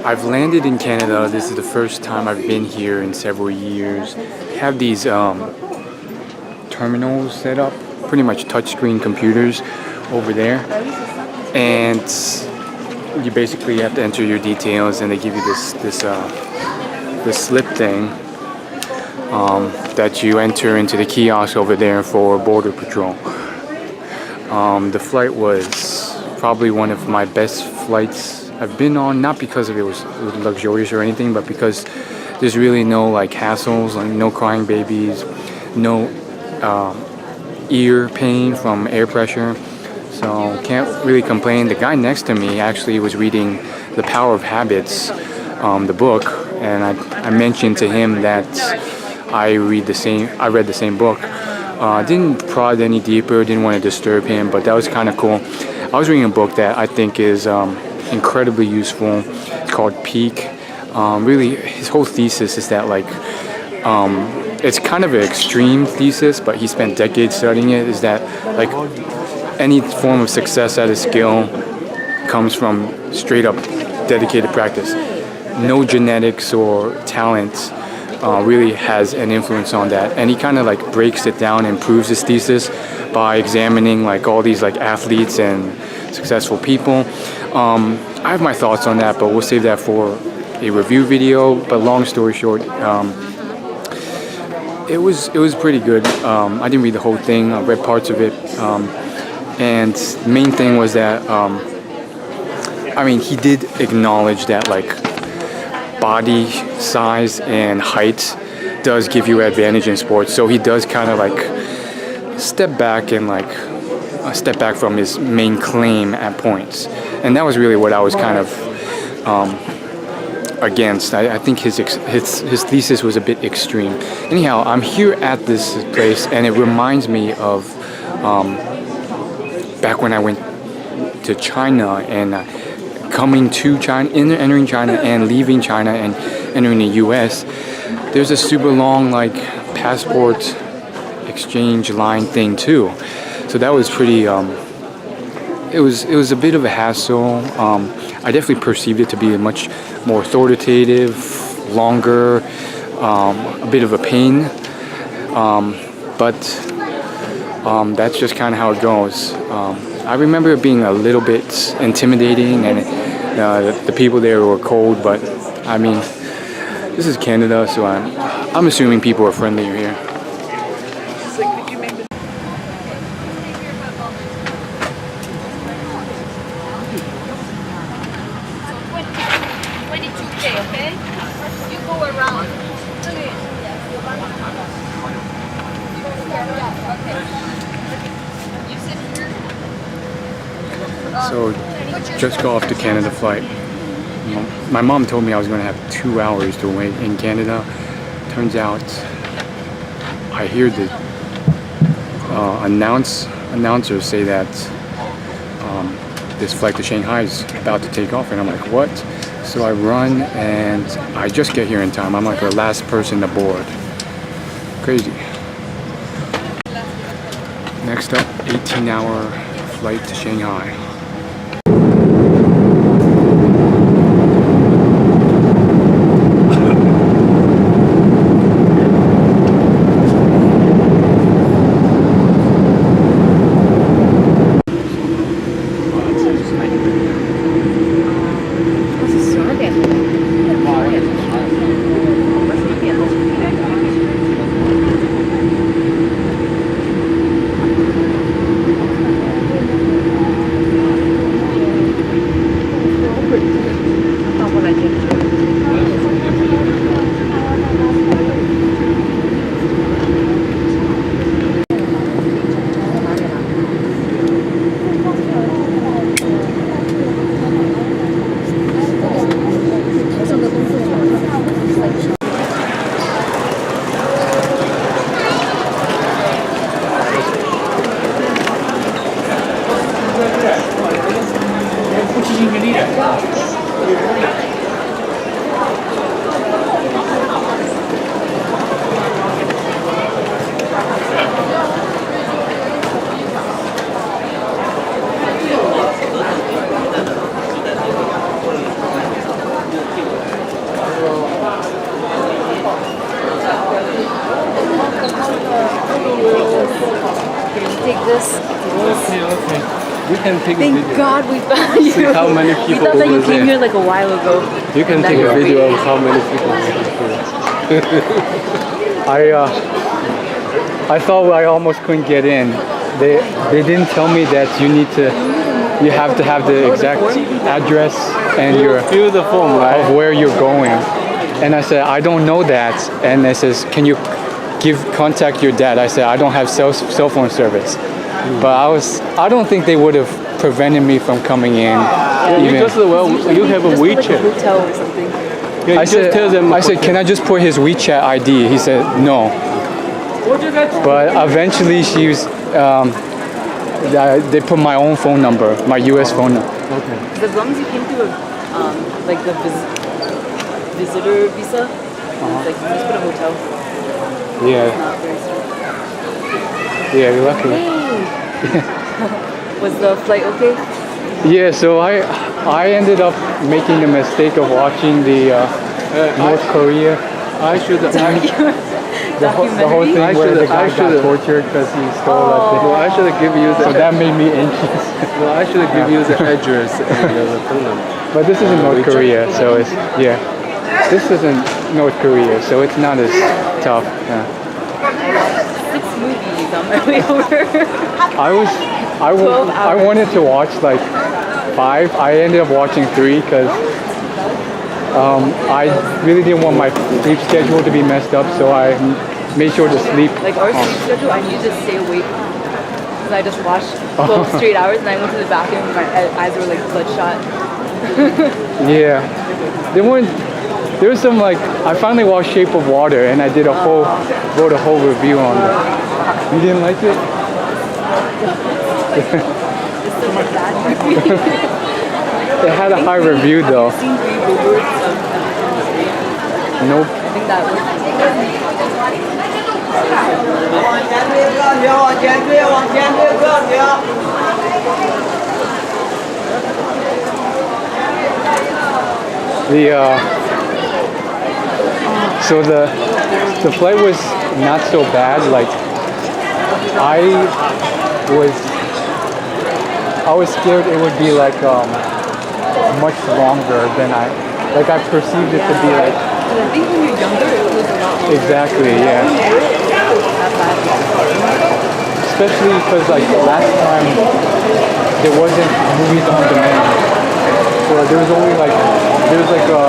I've landed in Canada. This is the first time I've been here in several years. They have these terminals set up, pretty much touchscreen computers over there. And you basically have to enter your details, and they give you this slip thing that you enter into the kiosk over there for Border Patrol. The flight was probably one of my best flights I've been on, not because it was luxurious or anything, but because there's really no like hassles, like no crying babies, no ear pain from air pressure. So can't really complain. The guy next to me actually was reading The Power of Habits, the book, and I mentioned to him that I read the same book. Didn't prod any deeper, didn't want to disturb him, but that was kind of cool. I was reading a book that I think is incredibly useful. It's called Peak. Really, his whole thesis is that like it's kind of an extreme thesis, but he spent decades studying it. Is that like any form of success at a skill comes from straight up dedicated practice. No genetics or talent really has an influence on that. And he kind of like breaks it down and proves his thesis by examining like all these like athletes and successful people. I have my thoughts on that, but we'll save that for a review video. But long story short, it was pretty good. I didn't read the whole thing. I read parts of it. And the main thing was that, I mean, he did acknowledge that like body size and height does give you an advantage in sports. So he does kind of like step back from his main claim at points. And that was really what I was kind of against. I think his thesis was a bit extreme. Anyhow, I'm here at this place, and it reminds me of back when I went to China and coming to China, entering China and leaving China and entering the U.S. There's a super long like passport exchange line thing too. So that was pretty. It was a bit of a hassle. I definitely perceived it to be much more authoritative, longer, a bit of a pain. But that's just kind of how it goes. I remember it being a little bit intimidating, and the people there were cold. But I mean, this is Canada, so I'm assuming people are friendlier here. So, just got off the Canada flight. My mom told me I was going to have 2 hours to wait in Canada. Turns out, I hear the announcers say that this flight to Shanghai is about to take off, and I'm like, what? So I run, and I just get here in time. I'm like the last person aboard. Crazy. Next up, 18-hour flight to Shanghai. You can take a Thank video. God we found you. See how many We people thought that you over came there. here like a while ago. You can That take a you're video free. of how many people are here. I thought I almost couldn't get in. They didn't tell me that you have to have the exact address and your Fill the form, of right? where you're going. And I said, I don't know that. And it says, can you contact your dad? I said, I don't have cell phone service. But I don't think they would have prevented me from coming in. You even. just you have a Just put, like, WeChat. hotel or something. Yeah, I said, tell them. can I just put his WeChat ID? He said, no. But eventually they put my own phone number, my US phone number. Okay. As long as you came through like the visitor visa, like you just put a hotel. Yeah, Not very strict. yeah, you're lucky. Hey. Was the flight okay? Yeah, so I ended up making the mistake of watching the North Korea, I should. the whole thing I where should- the guy I got should- tortured because he stole that thing. No, I should give you So the. that made me anxious. No, I should give you the address and the phone number. But this isn't North Korea, so it's yeah. This isn't North Korea, so it's not as tough. Yeah. 6 movies on my way over. I 12 hours. wanted to watch like 5. I ended up watching 3 because I really didn't want my sleep schedule to be messed up, so I made sure to sleep. Like our sleep schedule, I need to stay awake because I just watched 12 straight hours and I went to the bathroom and my eyes were like bloodshot. Yeah, there was some like I finally watched Shape of Water and I wrote a whole review on it. You didn't like it? It's such a bad movie. It had a high review though. Have you seen 3 billboards of Everything is Great? Nope. I think that was. 往前推个停，往前推，往前推个停。 So the flight was not so bad. Like I was scared it would be like much longer than I perceived it to be like. I think when you're younger, it was a lot more. Exactly, yeah. Not bad. Especially because like last time there wasn't movies on demand. So there was only like a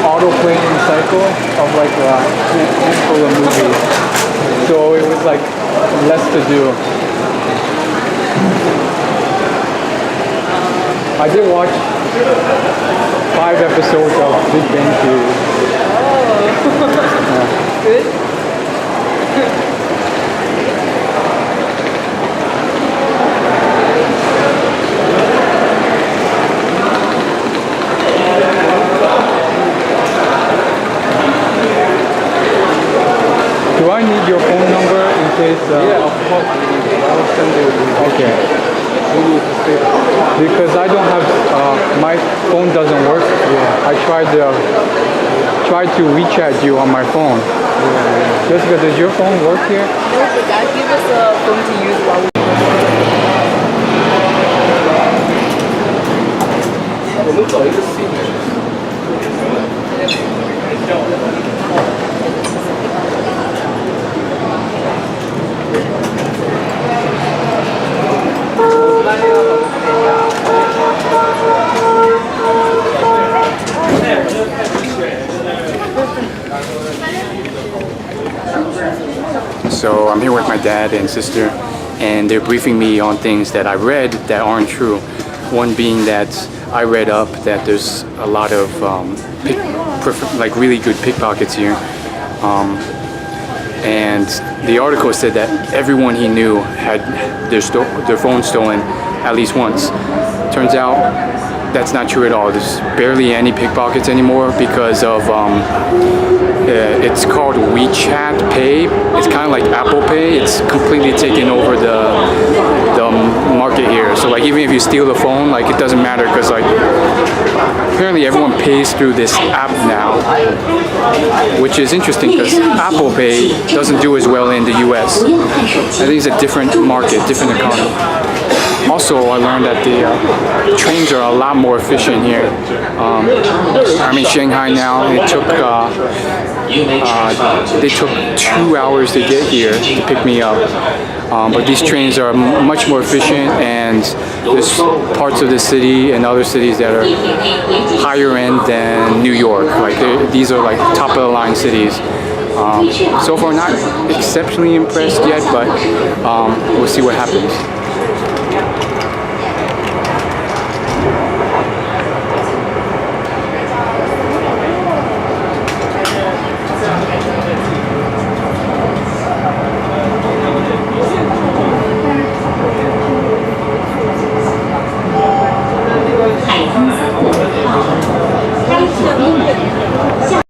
auto-playing cycle of like a handful of movies. So it was like less to do. I did watch 5 episodes of Big Bang Theory. Good? Do I need your phone number in case? Yeah, of course. I will send you. Okay. You need to say that. Because I don't have my phone doesn't work. Yeah. I tried to WeChat you on my phone. Jessica, does your phone work here? No, but Dad gave us a phone to use while we So I'm here with my dad and sister, and they're briefing me on things that I read that aren't true. One being that I read up that there's a lot of like really good pickpockets here, and the article said that everyone he knew had their phone stolen at least once. Turns out that's not true at all. There's barely any pickpockets anymore because of it's called WeChat Pay. It's kind of like Apple Pay. It's completely taken over the market here. So like even if you steal the phone, like it doesn't matter because like apparently everyone pays through this app now, which is interesting because Apple Pay doesn't do as well in the US. I think it's a different market, different economy. Also, I learned that the trains are a lot more efficient here. I'm in Shanghai now. They took 2 hours to get here to pick me up. But these trains are much more efficient, and there's parts of the city and other cities that are higher end than New York. Like these are like top of the line cities. So far, not exceptionally impressed yet, but we'll see what happens.